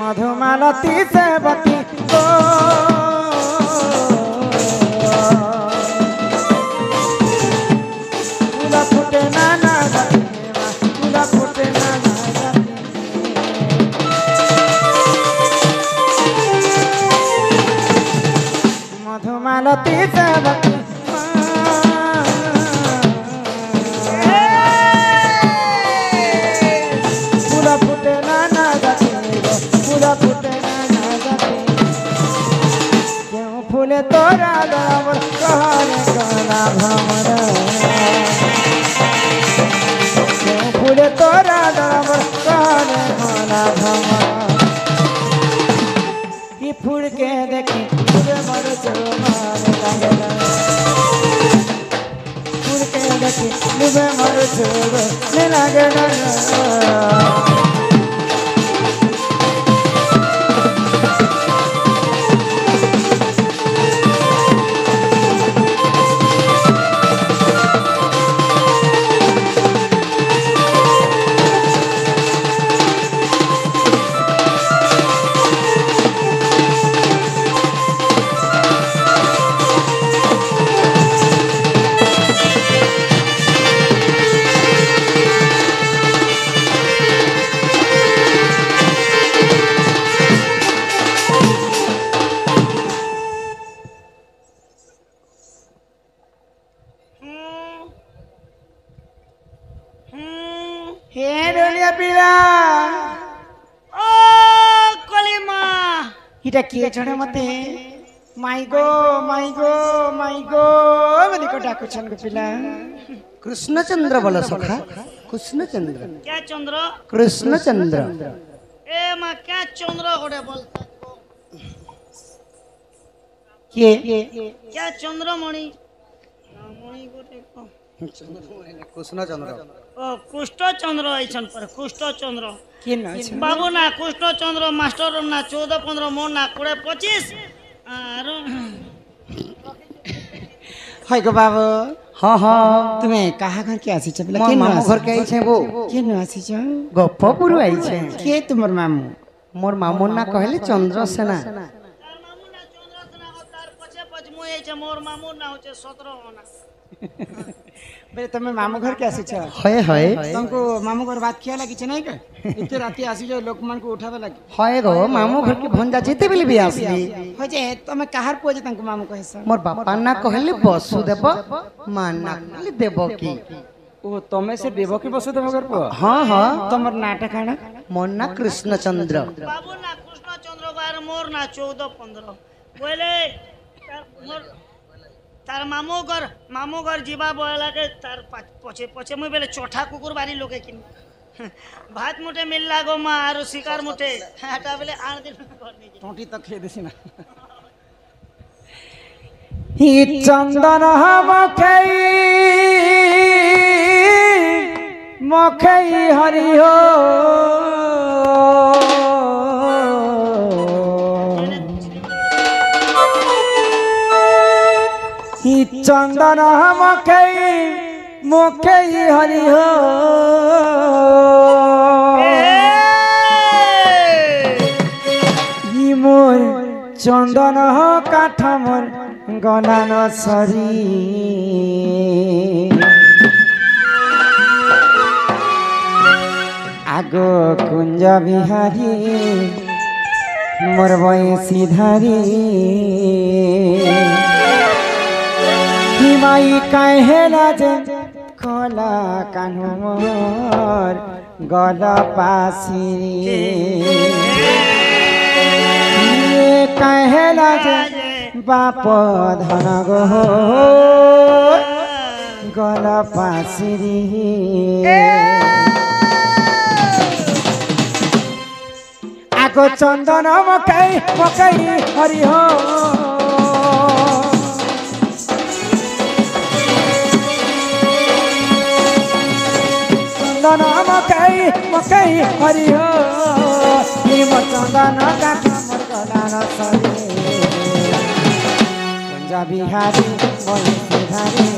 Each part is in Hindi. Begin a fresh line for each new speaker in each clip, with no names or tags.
मधुमालती सेवती को फूला फूटे ना जाती फूला फूटे ना जाती मधुमालती सेवती फूला फूटे ना जाती फूला फूटे ना जाती क्यों फूले तोरा दावर कहने गला भमरा क्यों फूले तोरा दावर कहने गला भमरा कि फूल के देखी फूले मर मारे लगला फूल के देखी फूले मर लगला इटा किए जड़े मते माई गो बोली को डाकुछन को पिला
कृष्णचंद्र बोला सखा कृष्णचंद्र
क्या चंद्र
कृष्णचंद्र
ए मां क्या चंद्र गोडे बोल
ये
क्या चंद्रमणि मणि गोटे को
कृष्णचंद्र
ओ कुष्ठ चंद्र आइछन पर कुष्ठ चंद्र
के न
बाबू ना कृष्ण चंद्र मास्टर ना 14-15 मोर ना 20-25 आरो
हाय गो बाबू
हाँ हाँ
तुम्हें कहा घर के आसी छ
मोर मामू घर के आई छे वो
के न आसी छ
गप्पपुर आई छे
के तुमर मामू
मोर मामू ना कहले चंद्रसेना
तार मामू ना चंद्रसेना हो तार पछे पछ मुई आई छे मोर मामू ना होचे 17 होना
बे तमे मामू घर के आसी छ
हय हय
तुमको मामू घर बात किया लगी छ नहीं का इते राती आसी जो लोक मन को उठावे लगी
हय गो मामू घर के भंजा जेते बेले भी आसली
हो जे तमे कहार पोजे तंको मामू कहे छ
मोर बापा ना कहले वसुदेव मां ना कहले देवकी
ओ तमे से देवकी वसुदेव घर पो
हाँ हाँ
तमर नाटक है ना
मोर ना कृष्णचंद्र
बाबू ना कृष्ण चंद्र गार मोर ना 14-15 बोले तार मामू घर जीवा बोला के तार पछे पछे मुई बेले चोठा कुकुर बारी लोके किन भात मुठे मिल लागो मा आरो शिकार मुठे हाटा बेले आण दिन कर नहीं
टोटी तक खे देसी ना ही चंदन मखई हरि हो ही चंदन मखई हरि हो मोर चंदन काठ मोर गला न सरी आगो कुंज बिहारी मोर बयसी धारी हिमाई कहेला जे खोला कान्हु मोर गला पासी कहेला जे बाप धन गो गला पासिरी आगो चंदन मकई मकई हरि हो चंदन मकई मकई हरि हो हिम चंदन काठ मोर गलार सरे कुंज बिहारी बंसी धारे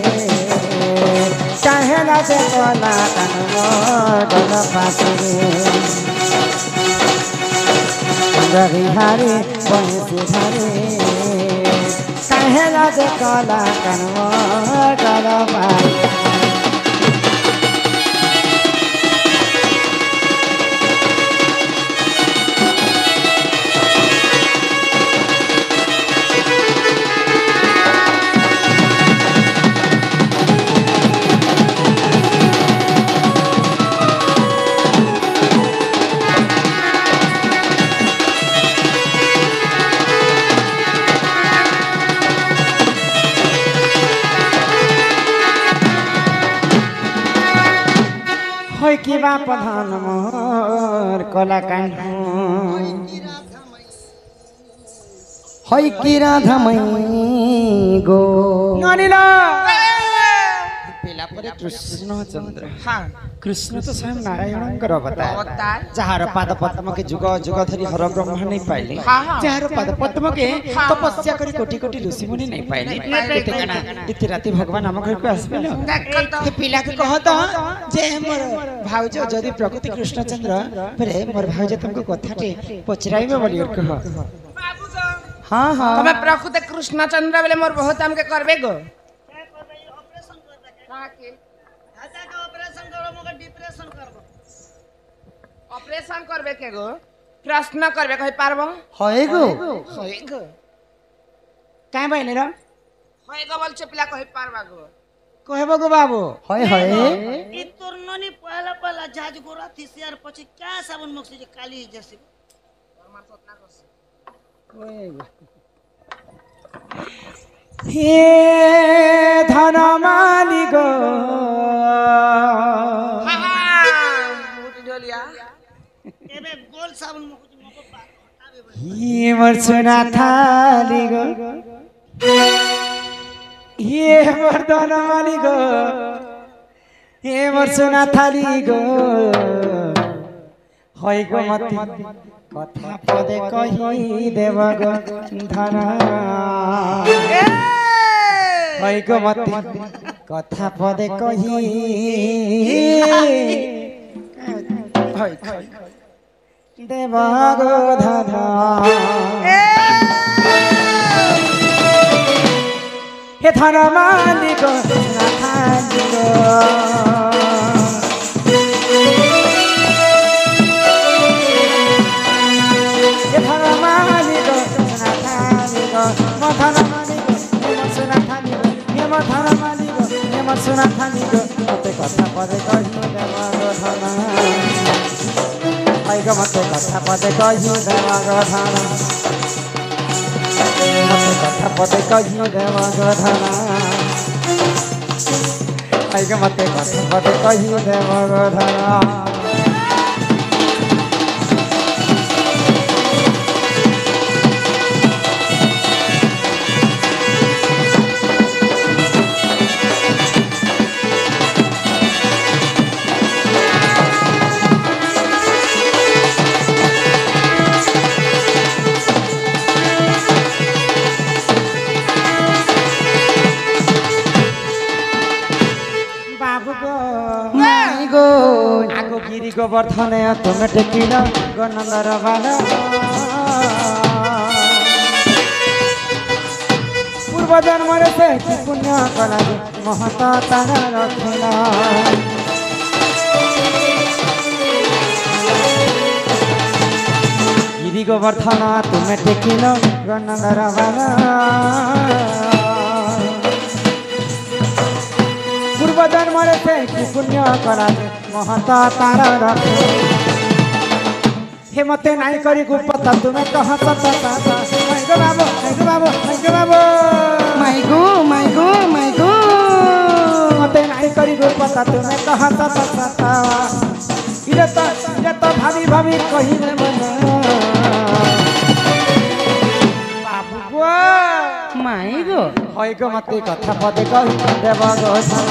चाहे लाजे कला कान गल पासरे कुंज बिहारी बंसी धारे चाहे लाजे कला कान गल पासरे किबा प्रधान मोर कला कांड होय की राधा मई गो नानीला पेला परे कृष्णचंद्र हां कृष्ण तो स्वयं नारायणଙ୍କର अवतार जहार पाद पद्म के जुग जुग धरि हर ब्रह्म नहीं पाइले जहार पाद पद्म के तपस्या करी कोटि कोटि ऋषि मुनि नहीं पाइले एते कना इति राति भगवान हम घर को आसबेलो हे पिला के कह तो जे हमर भाउज जदि प्रकृति कृष्णचंद्र परे मोर भाउज तुमको कथाटे पचराइबे बोली और कह बाबू गो हां हां तमे प्रकृति कृष्णचंद्र बोले मोर बहुत हमके करबे गो ऑपरेशन करबे का के हाता के ऑपरेशन करो मगर डिप्रेशन करबो ऑपरेशन करबे के गो प्रश्न करबे कहि पारबो होय गो काहे बहिनी रा होय गो बोल चपला कहि पारबा गो कहबो गो बाबू होय होय ई तोर ननी पहला पहला जाज गोरा थिसियार पछि क्या साबुन मक्सी जे काली जसी मार सोतना करसी होय गो हे धन माली गो एबे गोल साबुन मको पावे ही मोर सोना थाली गो ये मोर धन माली गो ये मोर सोना थाली गो होय गो मति कथा पदे कहि देव गो धन होय गो मति कथा पदे कहि देव गो धन हे धन मालिक नाथालिक हे धन मालिक नाथालिक म धन मालिक हे सुनाथालिक हे म धन मालिक हे म सुनाथालिक मते कथा पदे कहि देव गो धन आइग मते कथा पदे कहि देव गो धन मते कथा पदे कहि देव गो धन आइग मते कथा पदे कहि देव गो धन गिरी गोवर्धन तुम टेकिल गनंदर बाल पूर्व जन्म से पुण्य कला महत तार रखिल गिरी गोवर्धन तुम टेकिल गनंदर बाल पूर्व जन्म से पुण्य कला महत तार रखे हे मते नाई करी गुपता तुम्हें कह सता माइगो बाबू माइगो बाबू माइगो बाबू माइगो मते नाई करी गुपता तुम्हें कह सता इरे तो भाभी भाभी कहि रे मन হইগ মতে কথা পদে কহি দেব গোধন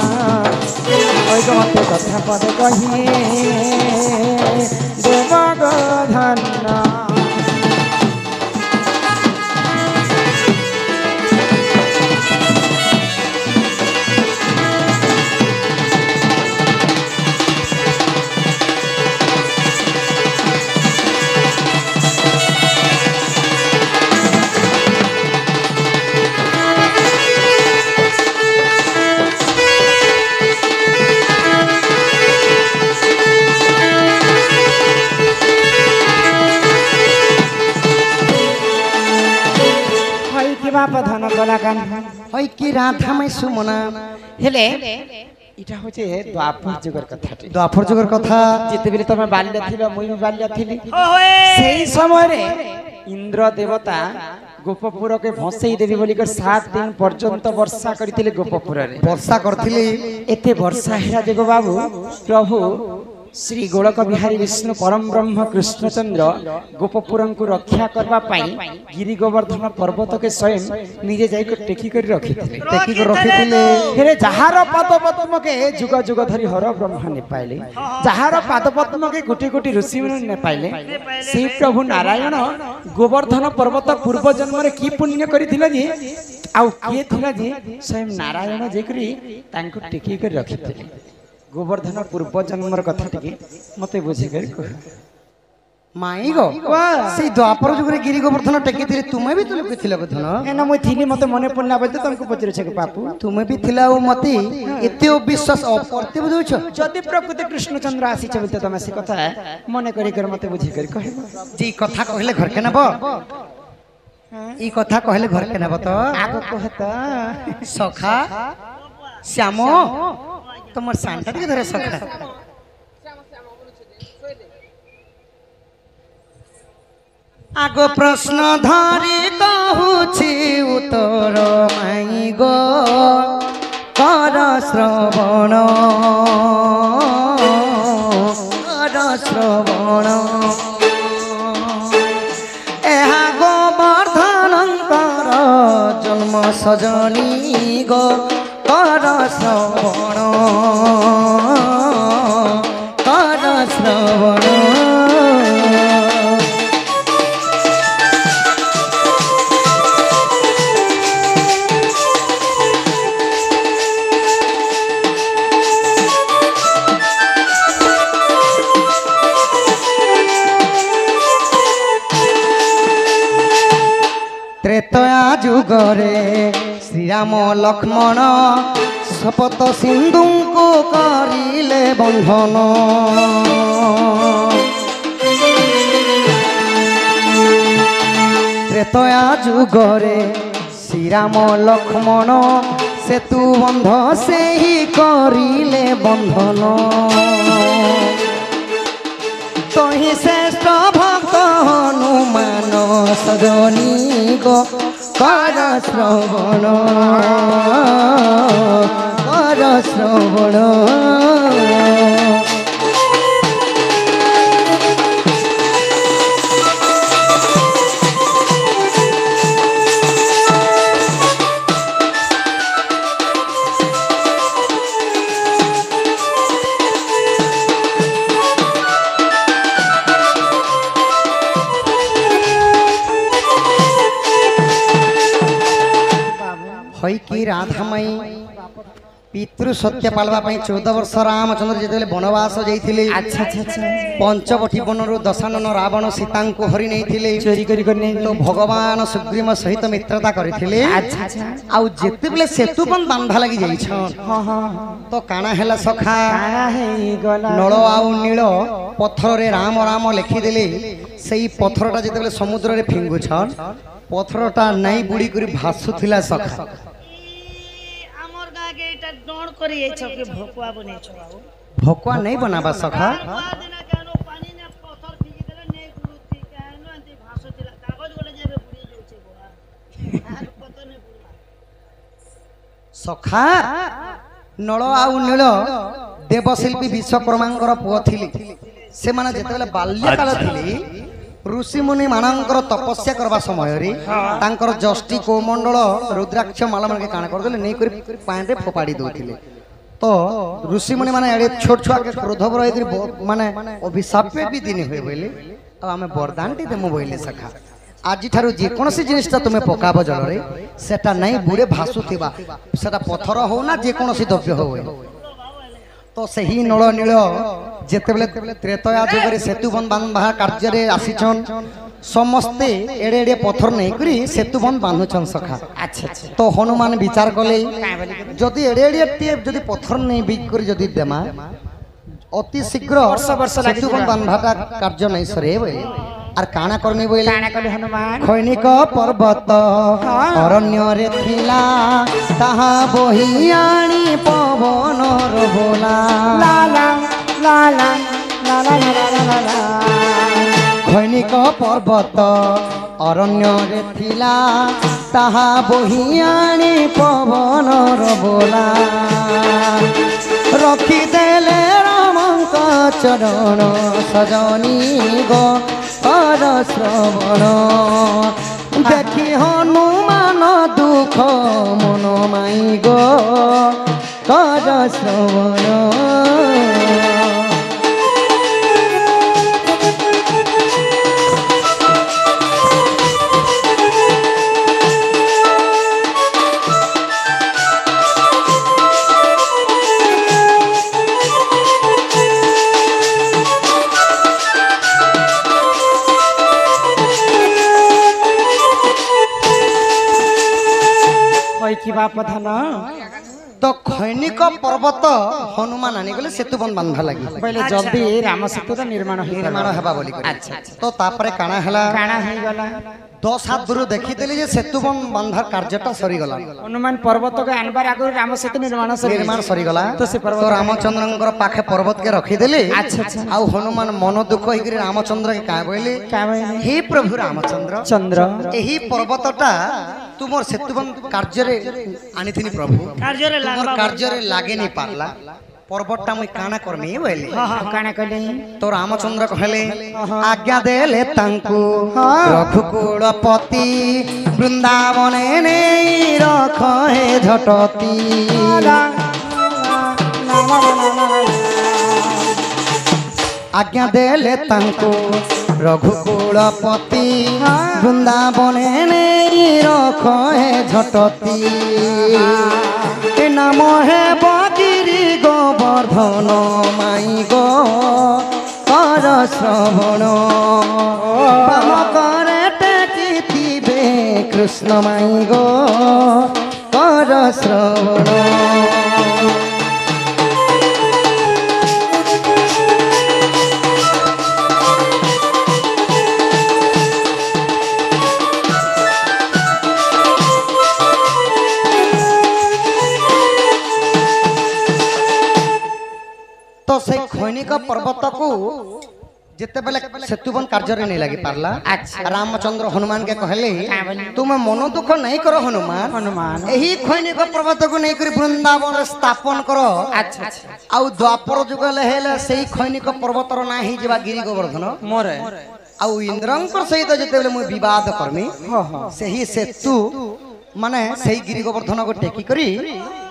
হইগ মতে কথা পদে কহি দেব গোধন ধন কলা গান
হয় কি রাধামাই সুমনা
হেলে এটা হচ্ছে দ্বাপর যুগের কথা
দ্বাপর যুগের কথা
যেতেবেলে তুমি বাল্য ছিল মুই বাল্য থিলি
ওয়ে
সেই সময়ে ইন্দ্র দেবতা গোপপুরকে ভসেই দেবী বলি 7 দিন পর্যন্ত বর্ষা করিଥିଲେ গোপপুরে
বর্ষা করথিলি
এতে বর্ষা হেরা যোগ বাবু প্রভু श्री गोलक बिहारी विष्णु परम ब्रह्म कृष्णचंद्र गोपपुरंकु रक्षा करबा पाई गिरि गोवर्धन पर्वत के स्वयं निजे जाई को टेकी कर रखिथिले
टेकी को रखिथिले
हेरे जहार पाद पद्म के जुग जुग धरि हर ब्रह्म ने पाइले जहार पाद पद्म के कोटि कोटि ऋषि मुनि ने पाइले से प्रभु नारायण गोवर्धन पर्वत पूर्व जन्म रे की पुण्य करिथिले जे आउ के थिला जे स्वयं नारायण जेकरी तांको टेकी कर रखिथिले गोवर्धन पूर्व जन्मर कथा टिके मते बुझे कर कह
माई गो से द्वापर जुगरे गिरि गोवर्धन टेकी थिले तुमे भी तुले थिले गोधन
एना मय थिली मते मने पड़ना बते तुमको पचरे छे बापू
तुमे भी थिला ओ मते एते विश्वास अपर्ते बुझो
जदि प्रकृत कृष्णचंद्र आसी चलते तमे से कथा मने करी कर मते बुझे कर कहे
जी कथा कहले घर के नबो ई कथा कहले घर के नबो तो
आगो कहता
सखा श्यामो তোমার সানটা দিকে ধরে সখা আগো প্রশ্ন ধরি কহুছি উত্তর মাই গো কর শ্রবণ এহা গোবর্ধনঙ্কর জন্ম সজনী গো कर श्रवण त्रेतया जुगरे श्रीराम लक्ष्मण शपथ सिंधु को करिले बंधन त्रेतया जुगरे श्रीराम लक्ष्मण सेतु बंध से ही करिले बंधन तहि श्रेष्ठ भक्त हनुमान सजनी गो कर श्रवण हई की राधामाई पितृ सत्य पालवा 14 वर्ष रामचंद्र जिते बनवास जाइथिले पंचवटी बनरु दशानन रावण सीता को हरि नहीं चोरी करी तो भगवान सुग्रीव सहित मित्रता करथिले आउ जेते बेले सेतु बन बांधा लगी जाई तो काना हैला सखा नळ आउ नील पत्थर रे राम राम लिखि देले सेई पत्थरटा जेते बेले समुद्र रे फिंगु छन पत्थरटा नहीं बुड़ी करी भासुथिला सखा भकुआ नहीं बनाबा सखा सखा नळ आउ नील देवशिल्पी विश्वकर्मांकर पुओ थिली से माने जेतेबेले बाल्यकाल थिली ऋषि मुनि मानकर तपस्या करबा समय रे तांकर जष्टि कोमंडल रुद्राक्ष माला मन के काना कर देले नै करी पानी रे फोपाड़ी दोथिले तो ऋषि मुनि माने एडे छोट छुआ के क्रोधव रही करी माने अभिशाप भी दिन होय बोले अब हमें वरदान टी देमो बोले सखा आज ठारू जे कोनसी जिनिसटा तुमे पकाबो जल रे सेटा नै बुडे भासुथिबा सेटा पत्थर हो ना जे कोनसी द्रव्य हो तो सही नल नील जेतेबेले त्रेतया जुगरे सेतुबंध बांधवा कार्य रे आसीछन समस्ते एडे एडे पत्थर नै करी सेतुबंध बांधुछन सखा अच्छा तो हनुमान विचार कले जदि एडे एडे जदि पत्थर नै बिक करी जदि देमा अति शीघ्र सेतुबंध बांधवा कार्य नै सरे आर काना करनी बोले हनुमान खैनिक पर्वत अरण्य रे थिला ताहा बही आनी पवन र बोला ला ला ला ला ला ला ला खैनिक पर्वत अरण्य रे थिला ताहा बही आनी पवन र बोला रखी देले रामंक चरण सजनी गो कर श्रवण देखी हनुमान दुख मन माई गो कर श्रवण तो खैनिक पर्वत हनुमान आनी गले सेतुबंध बांधा लगी पहले जल्दी राम सेतु निर्माण हेबा बोली अच्छा तो तापरे काना हे गला 10 हाथ दूर देखी देली जे सेतुबंध बांधार कार्यटा सरी गला हनुमान पर्वत के आनबार आगु राम सेतु निर्माण सरी गला तो से पर्वत रामचंद्रनकर पाखे पर्वत के रखी देली अच्छा आ हनुमान मन दुख होई करी रामचंद्र के का बोली हे प्रभु रामचंद्र चंद्र एही पर्वतटा तुमर सेतुबंध कार्य रे आनी थिनी प्रभु कार्य रे लागे नहीं पारला पर्वतटा मुई काना करमी बोले काना कले तो रामचंद्र कहले आज्ञा देले तांकु रघुकुलपति वृंदावन ने रख हे झटती आज्ञा देले तांकु रघुकुलपति वृंदावन ने रख हे झटती नाम हे बगिरी गोवर्धन माई गो कर श्रवण पाम करे टेकिथिबे कृष्ण माई गो कर श्रवण तो से खैनिक पर्वत को जिते बेले सेतुबंध कार्य रे नहीं लगी पारला रामचंद्र हनुमान के कहले तुम मन दुख नहीं करो हनुमान एही खैनिक पर्वत को नहीं करी वृंदावन स्थापन करो अच्छा आउ द्वापर जुग हेले सेही खैनिक पर्वत रो ना ही जेबा गिरि गोवर्धन मोरे आउ इंद्रंकर सहित जिते बेले मु विवाद करमी सेही सेतु माने सही गिरि गोवर्धन को टेकी करी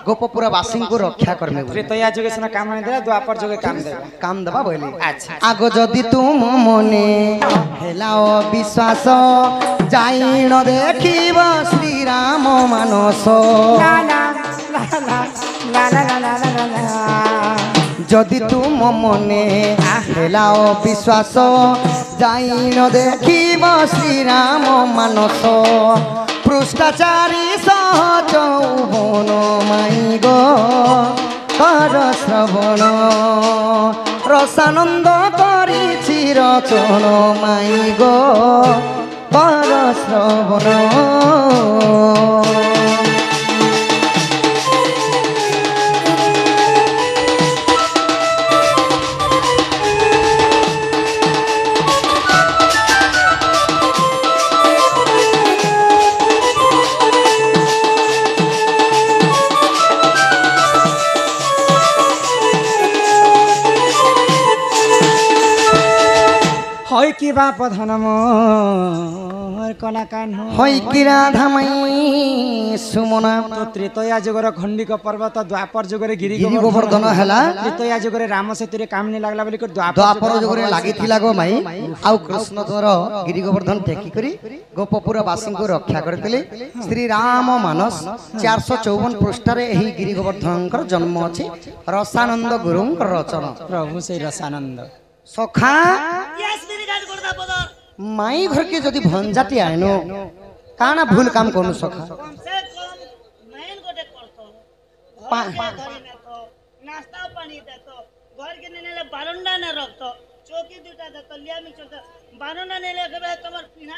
गोपपुरा वासी को रक्षा करमे त्रेतया जुगे सना काम नै दे द्वापर जुगे काम देबा बोली अच्छा आगो जदी तुम मने हेलाओ विश्वास जाई न देखिब श्री राम मानस ला ला ला ला ला ला ला जदी तुम मने हेलाओ विश्वास जाई न देखिब श्री राम मानस पृष्ठाचारी सहचौवन माई गो कर श्रवण रसानंद करी चिरचरण माई गो कर श्रवण
কি বাপ ধন মোর কলা কান
হই কি রাধামাই সুমনা
তো ত্রেতয়া যুগর খণ্ডিক পর্বত দ্বাপর যুগরে গিরি
গিরি গোবর্ধন হেলা
ত্রেতয়া যুগরে রাম সেতুরে কাম নি লাগলা বলি
দ্বাপর যুগରେ ଲାଗିଥିଲା ଗୋ ମାଇ ଆଉ କୃଷ୍ଣ ତୋର ଗିରି ଗୋବର୍ଦ୍ଧନ ଟେକି କରି ଗୋପପୁର ବାସୀଙ୍କୁ ରକ୍ଷା କରିଥିଲେ ଶ୍ରୀ ରାମ ମାନସ 454 ପୃଷ୍ଠାରେ ଏହି ଗିରି ଗୋବର୍ଦ୍ଧନଙ୍କର ଜନ୍ମ ଅଛି ରସାନନ୍ଦ ଗୁରୁଙ୍କର ରଚନା
ପ୍ରଭୁ ସେଇ ରସାନନ୍ଦ
ସଖା
यस मेरी गाड़ी कोड दा पदर
ମାଇ ଘରକେ ଯଦି ଭଞ୍ଜାଟି ଆଇନୁ କାଣା ଭୁଲ କାମ କରୁନୁ ସଖା
कम से कम मेन गोटे करतो घर के धरी ने तो नाश्ता पानी दे तो घर के नेले बारंडा ने रखतो चौकी दुटा दे तो लिया मी चलता बारंडा नेले के तुम्हार पिना